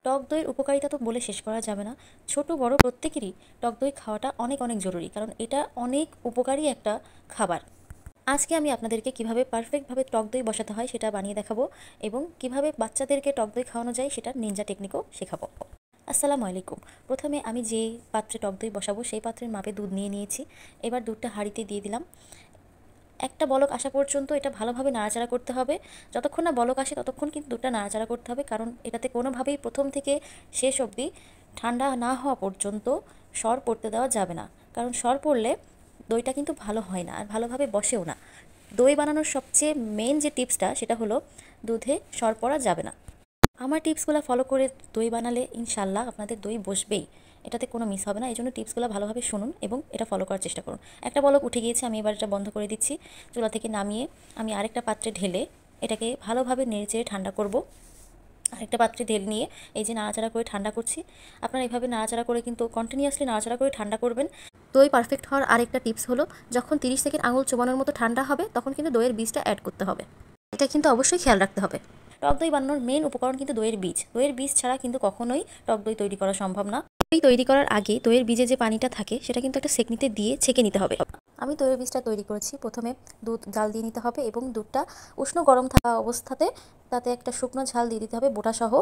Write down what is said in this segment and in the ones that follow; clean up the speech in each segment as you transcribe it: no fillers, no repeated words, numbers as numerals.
টক দইয়ের উপকারিতা তো বলে শেষ করা যাবে না। ছোট বড় প্রত্যেকেরই টক দই খাওয়াটা অনেক অনেক জরুরি, কারণ এটা অনেক উপকারী একটা খাবার। আজকে আমি আপনাদেরকে কিভাবে পারফেক্টভাবে টক দই বসাতে হয় সেটা বানিয়ে দেখাবো, এবং কিভাবে বাচ্চাদেরকে টক দই খাওয়ানো যায় সেটা নিনজা টেকনিকও শেখাবো। আসসালামু আলাইকুম। প্রথমে আমি যে পাত্রে টক দই বসাবো সেই পাত্রের মাপে দুধ নিয়ে নিয়েছি। এবার দুধটা হাঁড়িতে দিয়ে দিলাম। একটা বলক আসা পর্যন্ত এটা ভালোভাবে নাড়াচাড়া করতে হবে। যতক্ষণ না বলক আসে ততক্ষণ কিন্তু দুধটা নাড়াচাড়া করতে হবে, কারণ এটাতে কোনোভাবেই প্রথম থেকে শেষ অবধি ঠান্ডা না হওয়া পর্যন্ত সর পড়তে দেওয়া যাবে না, কারণ সর পড়লে দইটা কিন্তু ভালো হয় না আর ভালোভাবে বসেও না। দই বানানোর সবচেয়ে মেন যে টিপসটা সেটা হলো দুধে সর পড়া যাবে না। আমার টিপসগুলো ফলো করে দই বানালে ইনশাল্লাহ আপনাদের দই বসবেই, এটাতে কোনো মিস হবে না। এই জন্য টিপসগুলো ভালোভাবে শুনুন এবং এটা ফলো করার চেষ্টা করুন। একটা বলক উঠে গিয়েছে, আমি এবার এটা বন্ধ করে দিচ্ছি। চুলা থেকে নামিয়ে আমি আরেকটা পাত্রে ঢেলে এটাকে ভালোভাবে নেড়েচেড়ে ঠান্ডা করব। আরেকটা পাত্রে ঢেলে নিয়ে এই যে নাড়াচাড়া করে ঠান্ডা করছি, আপনারা এইভাবে নাড়াচাড়া করে কিন্তু কন্টিনিউয়াসলি নাড়াচাড়া করে ঠান্ডা করবেন। দই পারফেক্ট হওয়ার আরেকটা টিপস হলো, যখন 30 সেকেন্ড আঙুল চোবানোর মতো ঠান্ডা হবে তখন কিন্তু দইয়ের বীজটা অ্যাড করতে হবে। এটা কিন্তু অবশ্যই খেয়াল রাখতে হবে। টক দই বানানোর মেন উপকরণ কিন্তু দইয়ের বীজ। দইয়ের বীজ ছাড়া কিন্তু কখনোই টক দই তৈরি করা সম্ভব না। দই তৈরি করার আগে দইয়ের বীজে যে পানিটা থাকে সেটা কিন্তু একটা সেকনিতে দিয়ে ছেঁকে নিতে হবে। আমি দইয়ের বীজটা তৈরি করেছি। প্রথমে দুধ জাল দিয়ে নিতে হবে এবং দুধটা উষ্ণ গরম থাকা অবস্থাতে তাতে একটা শুকনো ঝাল দিয়ে দিতে হবে বোটা সহ।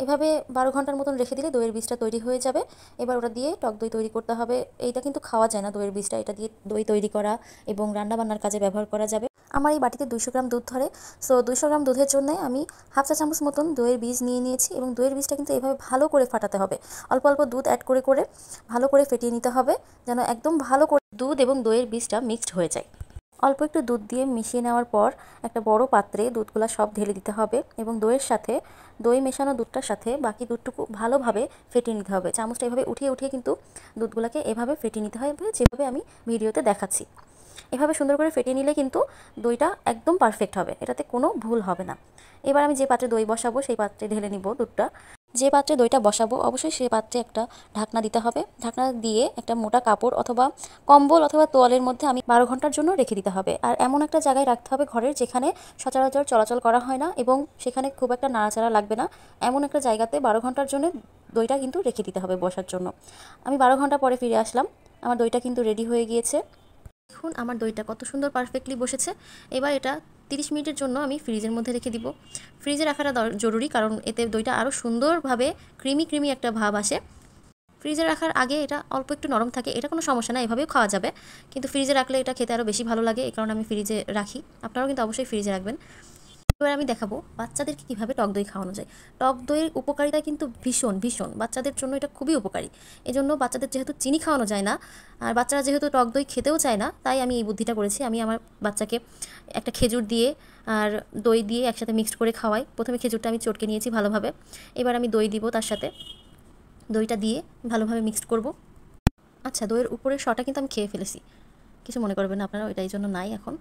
এভাবে 12 ঘন্টার মতন রেখে দিলে দইয়ের বীজটা তৈরি হয়ে যাবে। এবার ওটা দিয়ে টক দই তৈরি করতে হবে। এইটা কিন্তু খাওয়া যায় না দইয়ের বীজটা, এটা দিয়ে দই তৈরি করা এবং রান্নাবান্নার কাজে ব্যবহার করা যাবে। আমার এই বাটিতে 200 গ্রাম দুধ ধরে। সো 200 গ্রাম দুধের জন্য আমি হাফ চা চামচ মতন দইয়ের বীজ নিয়ে নিয়েছি, এবং দইয়ের বীজটা কিন্তু এভাবে ভালো করে ফাটাতে হবে। অল্প অল্প দুধ অ্যাড করে করে ভালো করে ফেটিয়ে নিতে হবে, যেন একদম ভালো করে দুধ এবং দইয়ের বীজটা মিক্সড হয়ে যায়। অল্প একটু দুধ দিয়ে মিশিয়ে নেওয়ার পর একটা বড় পাত্রে দুধগুলো সব ঢেলে দিতে হবে, এবং দইয়ের সাথে দই মেশানো দুধটার সাথে বাকি দুধটুকু ভালোভাবে ফেটিয়ে নিতে হবে। চামচটা এভাবে উঠিয়ে উঠিয়ে কিন্তু দুধগুলোকে এভাবে ফেটিয়ে নিতে হবে, যেভাবে আমি ভিডিওতে দেখাচ্ছি। এভাবে সুন্দর করে ফেটিয়ে নিলে কিন্তু দইটা একদম পারফেক্ট হবে, এটাতে কোনো ভুল হবে না। এবার আমি যে পাত্রে দই বসাবো সেই পাত্রে ঢেলে নিব দুধটা। যে পাত্রে দইটা বসাবো অবশ্যই সেই পাত্রে একটা ঢাকনা দিতে হবে। ঢাকনা দিয়ে একটা মোটা কাপড় অথবা কম্বল অথবা তোয়ালের মধ্যে আমি 12 ঘন্টার জন্য রেখে দিতে হবে। আর এমন একটা জায়গায় রাখতে হবে ঘরের যেখানে সচরাচর চলাচল করা হয় না এবং সেখানে খুব একটা নাড়াচাড়া লাগবে না, এমন একটা জায়গাতে 12 ঘন্টার জন্য দইটা কিন্তু রেখে দিতে হবে বসার জন্য। আমি 12 ঘন্টা পরে ফিরে আসলাম, আমার দইটা কিন্তু রেডি হয়ে গিয়েছে। দেখুন আমার দইটা কত সুন্দর পারফেক্টলি বসেছে। এবার এটা 30 মিনিটের জন্য আমি ফ্রিজের মধ্যে রেখে দিব। ফ্রিজে রাখাটা জরুরি, কারণ এতে দইটা আরও সুন্দরভাবে ক্রিমি ক্রিমি একটা ভাব আসে। ফ্রিজে রাখার আগে এটা অল্প একটু নরম থাকে, এটা কোনো সমস্যা না, এভাবেও খাওয়া যাবে, কিন্তু ফ্রিজে রাখলে এটা খেতে আরও বেশি ভালো লাগে, এই কারণে আমি ফ্রিজে রাখি। আপনারাও কিন্তু অবশ্যই ফ্রিজে রাখবেন। এবার আমি দেখাবো বাচ্চাদেরকে কীভাবে টক দই খাওয়ানো যায়। টক দইয়ের উপকারিতা কিন্তু ভীষণ ভীষণ, বাচ্চাদের জন্য এটা খুবই উপকারী। এজন্য বাচ্চাদের যেহেতু চিনি খাওয়ানো যায় না আর বাচ্চারা যেহেতু টক দই খেতেও চায় না, তাই আমি এই বুদ্ধিটা করেছি। আমি আমার বাচ্চাকে একটা খেজুর দিয়ে আর দই দিয়ে একসাথে মিক্সড করে খাওয়াই। প্রথমে খেজুরটা আমি চটকে নিয়েছি ভালোভাবে, এবার আমি দই দিব তার সাথে, দইটা দিয়ে ভালোভাবে মিক্সড করব। আচ্ছা, দইয়ের উপরের শটা কিন্তু আমি খেয়ে ফেলেছি, কিছু মনে করবেন না আপনারা, ওইটা এই জন্য নাই এখন।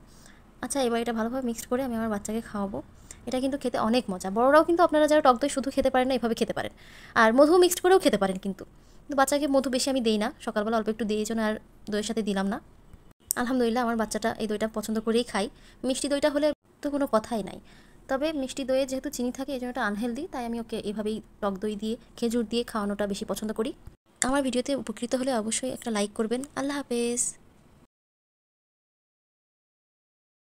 আচ্ছা, এবার এটা ভালোভাবে মিক্সড করে আমি আমার বাচ্চাকে খাওয়াবো। এটা কিন্তু খেতে অনেক মজা। বড়রাও কিন্তু আপনারা যারা টক দই শুধু খেতে পারেন না এভাবে খেতে পারেন, আর মধু মিক্সড করেও খেতে পারেন। কিন্তু বাচ্চাকে মধু বেশি আমি দেই না, সকালবেলা অল্প একটু দিই, এই জন্য আর দইয়ের সাথে দিলাম না। আলহামদুলিল্লাহ আমার বাচ্চাটা এই দইটা পছন্দ করেই খায়। মিষ্টি দইটা হলে তো কোনো কথাই নাই, তবে মিষ্টি দইয়ে যেহেতু চিনি থাকে এই জন্য এটা আনহেলদি, তাই আমি ওকে এভাবেই টক দই দিয়ে খেজুর দিয়ে খাওয়ানোটা বেশি পছন্দ করি। আমার ভিডিওতে উপকৃত হলে অবশ্যই একটা লাইক করবেন। আল্লাহ হাফেজ।